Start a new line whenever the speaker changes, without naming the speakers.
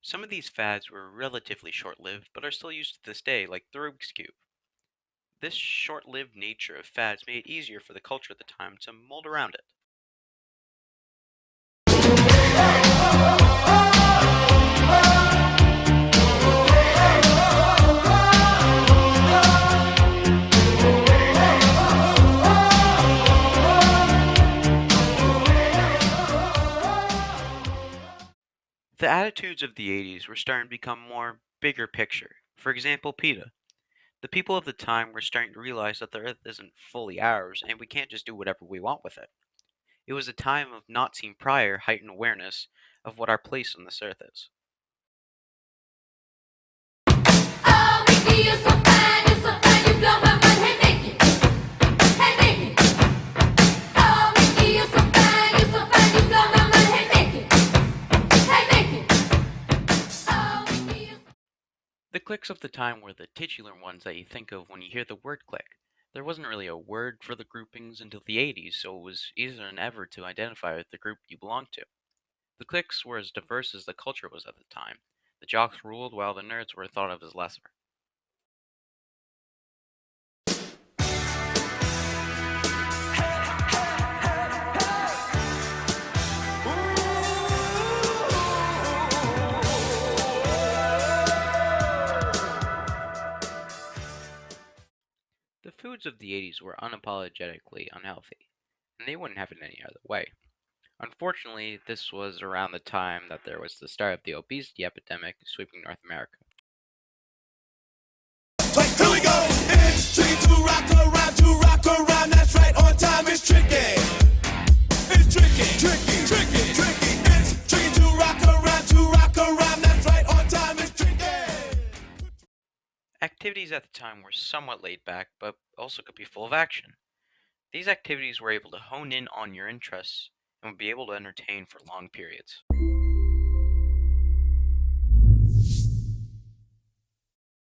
Some of these fads were relatively short-lived, but are still used to this day, like the Rubik's Cube. This short-lived nature of fads made it easier for the culture at the time to mold around it. The attitudes of the 80s were starting to become more bigger picture. For example, PETA. The people of the time were starting to realize that the Earth isn't fully ours, and we can't just do whatever we want with it. It was a time of not seen prior heightened awareness of what our place on this Earth is.
Oh, Mickey, you're so fine, you blow my mind. Hey, Mickey, oh, Mickey, you're so fine, you blow my mind. Hey, Mickey, oh, Mickey,
The clicks of the time were the titular ones that you think of when you hear the word click. There wasn't really a word for the groupings until the 80s, so it was easier than ever to identify with the group you belonged to. The cliques were as diverse as the culture was at the time. The jocks ruled while the nerds were thought of as lesser. The foods of the 80s were unapologetically unhealthy, and they wouldn't have it any other way. Unfortunately, this was around the time that there was the start of the obesity epidemic sweeping North America.
Here we go. It's tricky to rock around. That's right, on time is tricky. It's tricky. It's tricky to rock around. That's right, on time is tricky.
Activities at the time were somewhat laid back, but also could be full of action. These activities were able to hone in on your interests and would be able to entertain for long periods.